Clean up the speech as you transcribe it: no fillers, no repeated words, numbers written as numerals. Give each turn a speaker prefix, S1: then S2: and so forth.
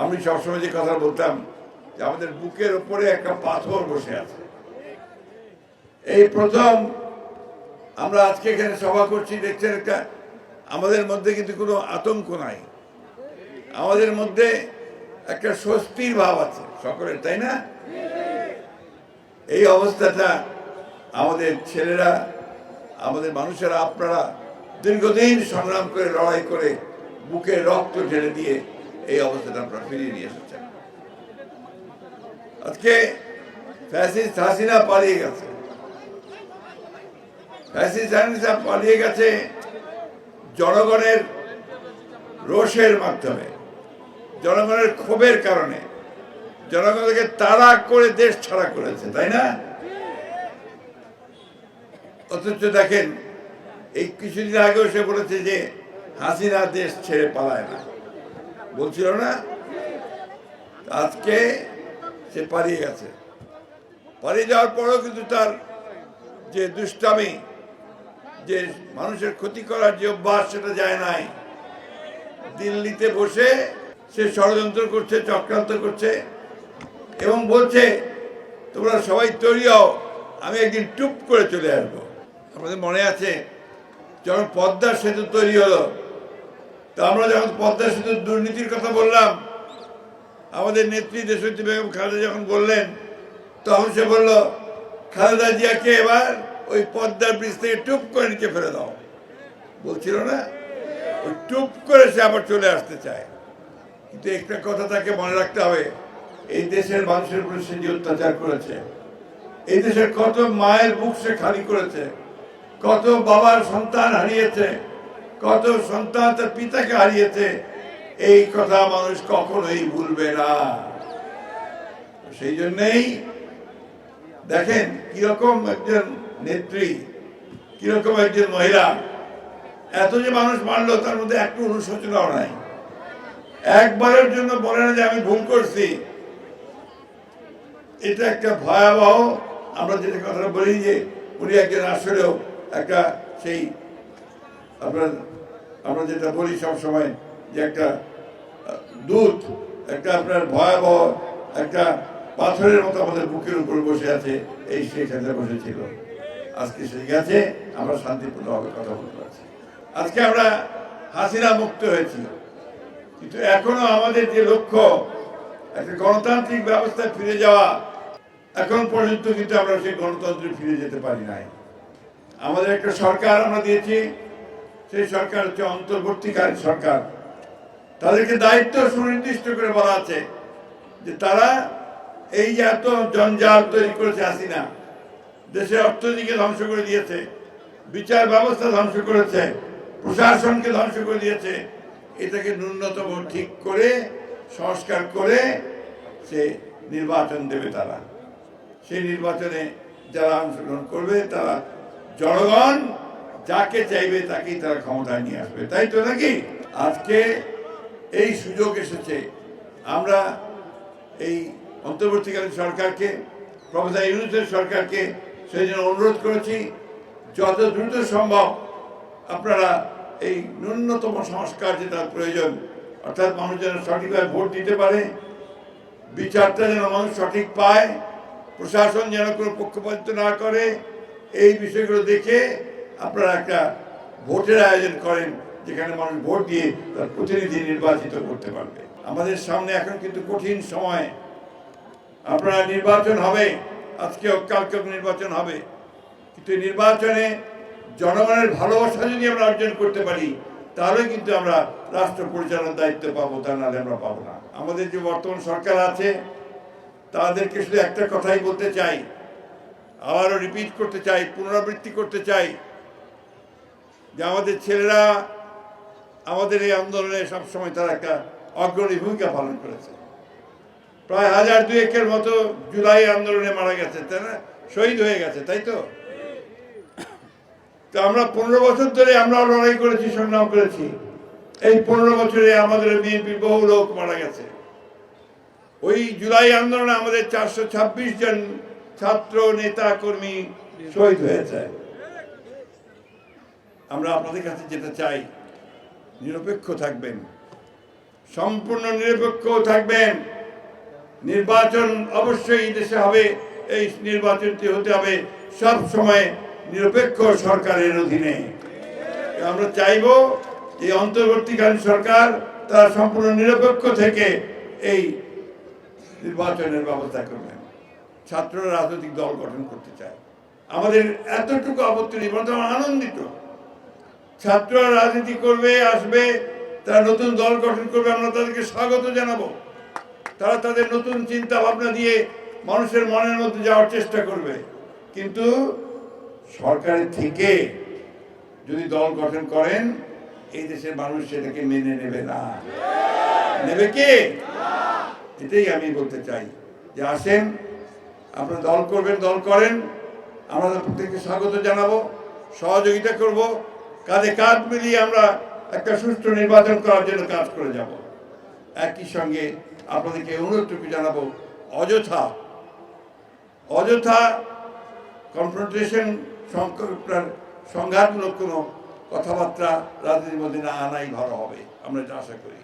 S1: আমি সবসময় যে কথা বলতাম যে আমাদের বুকের উপরে একটা পাথর বসে আছে। এই প্রথম আমরা আজকে এখানে সভা করছি, দেখছেন একটা আমাদের মধ্যে কিন্তু কোনো আতঙ্ক নাই, আমাদের মধ্যে একটা স্বস্তির ভাব আছে সকলের, তাই না? এই অবস্থাটা আমাদের ছেলেরা, আমাদের মানুষেরা, আপনারা দীর্ঘদিন সংগ্রাম করে, লড়াই করে, বুকে রক্ত ঢেলে দিয়ে এই অবস্থাটা আপনারা ফিরিয়ে নিয়ে এসেছেন। আজকে ফ্যাসিস্ট হাসিনা পালিয়ে গেছে, ফ্যাসিস্ট হাসিনা পালিয়ে গেছে জনগণের রোষের মাধ্যমে, জনগণের ক্ষোভের কারণে, জনগণকে তাড়া করে দেশ ছাড়া করেছে, তাই না? অথচ দেখেন এই কিছুদিন আগেও সে বলেছে যে হাসিনা দেশ ছেড়ে পালায় না, বলছিল না? আজকে সে পালিয়ে গেছে। পালিয়ে যাওয়ার পরেও কিন্তু তার যে দুষ্টামি, যে মানুষের ক্ষতি করার যে অভ্যাস, সেটা যায় নাই। দিল্লিতে বসে সে ষড়যন্ত্র করছে, চক্রান্ত করছে এবং বলছে তোমরা সবাই তৈরি হও, আমি একদিন টুপ করে চলে আসবো। আমাদের মনে আছে যখন পদ্মা সেতু তৈরি হলো, তা আমরা যখন পদ্মা সেতুর দুর্নীতির কথা বললাম, আমাদের নেত্রী দেশনেত্রী বেগম খালেদা যখন বললেন, তখন সে বলল খালেদা জিয়াকে এবার ওই পদ্মার ব্রিজ থেকে টুপ করে নিচে ফেলে দাও, বলছিল না? ওই টুপ করে সে আবার চলে আসতে চায়। কিন্তু একটা কথা তাকে মনে রাখতে হবে, এই দেশের মানুষের উপরে সে যে অত্যাচার করেছে, এই দেশের কত মায়ের বুক সে খালি করেছে, কত বাবার সন্তান হারিয়েছে, কত সন্তান তার পিতাকে হারিয়েছে, এই কথা মানুষ কখনোই ভুলবে না। সেই জন্যই দেখেন কিরকম একজন নেত্রী, কিরকম একজন মহিলা, এত যে মানুষ মারলো তার মধ্যে একটু অনুশোচনাও নাই, একবারের জন্য বলে না যে আমি ভুল করছি। এটা একটা ভয়াবহ, আমরা যেটা কথাটা বলি যে উনি একজন আসলেও একটা সেই আমরা যেটা বলি সবসময় যে একটা দূত, একটা আপনার ভয়াবহ একটা পাথরের মতো আমাদের বুকের উপর বসে আছে, এই সেইখানে বসেছিল। আজকে সে গেছে, আমরা শান্তিপূর্ণভাবে কথা বলতে পারছি। আজকে আমরা হাসিনা মুক্ত হয়েছি, কিন্তু এখনো আমাদের যে লক্ষ্য একটা গণতান্ত্রিক ব্যবস্থায় ফিরে যাওয়া, এখন পর্যন্ত কিন্তু আমরা সেই গণতন্ত্রে ফিরে যেতে পারি নাই। আমাদের একটা সরকার আমরা দিয়েছি, সেই সরকার হচ্ছে অন্তর্বর্তীকালীন সরকার। তাদেরকে দায়িত্ব সুনির্দিষ্ট করে বলা আছে যে তারা এই যে এত জঞ্জাল তৈরি করেছে হাসিনা, দেশের অর্থনীতিকে ধ্বংস করে দিয়েছে, বিচার ব্যবস্থা ধ্বংস করেছে, প্রশাসনকে ধ্বংস করে দিয়েছে, এটাকে ন্যূনতম ঠিক করে সংস্কার করে সে নির্বাচন দেবে। তারা সেই নির্বাচনে যারা অংশগ্রহণ করবে, তারা জনগণ যাকে চাইবে তাকেই তারা ক্ষমতায় নিয়ে আসবে, তাই তো নাকি? আজকে এই সুযোগ এসেছে, আমরা এই অন্তর্বর্তীকালীন সরকারকে, প্রফেসর ইউনূসের সরকারকে সেই জন্য অনুরোধ করেছি যত দ্রুত সম্ভব আপনারা এই ন্যূনতম সংস্কার যেটা প্রয়োজন, অর্থাৎ মানুষ যেন সঠিকভাবে ভোট দিতে পারে, বিচারটা যেন মানুষ সঠিক পায়, প্রশাসন যেন কোনো পক্ষপাতিত্ব না করে, এই বিষয়গুলো দেখে আপনারা একটা ভোটের আয়োজন করেন, যেখানে মানুষ ভোট দিয়ে তার প্রতিনিধি নির্বাচিত করতে পারবে। আমাদের সামনে এখন কিন্তু কঠিন সময়, আপনারা নির্বাচন হবে, আজকে কালকে নির্বাচন হবে, কিন্তু নির্বাচনে জনগণের ভালোবাসা যদি আমরা অর্জন করতে পারি, তাহলে কিন্তু আমরা রাষ্ট্র পরিচালনার দায়িত্ব পাবো, তা নাহলে আমরা পাবো না। আমাদের যে বর্তমান সরকার আছে তাদেরকে শুধু একটা কথাই বলতে চাই, আবারও রিপিট করতে চাই, পুনরাবৃত্তি করতে চাই যে আমাদের ছেলেরা আমাদের এই আন্দোলনে সবসময় তারা একটা অগ্রণী ভূমিকা পালন করেছে। প্রায় 1002-এর মতো জুলাই আন্দোলনে মারা গেছে, তাই না? শহীদ হয়ে গেছে, তাই তো? তো আমরা 15 বছর ধরে আমরা লড়াই করেছি, সংগ্রাম করেছি। এই 15 বছরে আমাদের বিএনপির বহু লোক মারা গেছে। ওই জুলাই আন্দোলনে আমাদের 426 জন ছাত্র, নেতা, কর্মী শহীদ হয়েছে। আমরা আপনাদের কাছে যেটা চাই, নিরপেক্ষ থাকবেন, সম্পূর্ণ নিরপেক্ষ থাকবেন। নির্বাচন অবশ্যই দেশে হবে, এই নির্বাচনটি হতে হবে সব সময় নিরপেক্ষ সরকারের অধীনে। আমরা চাইব যে অন্তর্বর্তীকালীন সরকার তারা সম্পূর্ণ নিরপেক্ষ থেকে এই নির্বাচনের ব্যবস্থা করবেন। ছাত্ররা রাজনৈতিক দল গঠন করতে চায়, আমাদের এতটুকু আপত্তি নেই, বরং আমরা আনন্দিত। ছাত্ররা রাজনীতি করবে, আসবে, তারা নতুন দল গঠন করবে, আমরা তাদেরকে স্বাগত জানাবো। তারা তাদের নতুন চিন্তা ভাবনা দিয়ে মানুষের মনের মধ্যে যাওয়ার চেষ্টা করবে। কিন্তু সরকারের থেকে যদি দল গঠন করেন, এই দেশের মানুষ সেটাকে মেনে নেবে না। নেবে কে? এটাই আমি বলতে চাই যে আসেন, আপনারা দল করবেন, দল করেন, আমরা প্রত্যেককে স্বাগত জানাবো, সহযোগিতা করব, কাঁধে কাঁধ মিলিয়ে আমরা একটা সুষ্ঠু নির্বাচন করার জন্য কাজ করে যাব। একই সঙ্গে আপনাদেরকে অনুরোধটুকু জানাবো, অযথা কনফ্রন্টেশন, সংঘাতমূলক কোনো কথাবার্তা রাজনীতির মধ্যে না আনাই ভালো হবে, আমরা এটা আশা করি।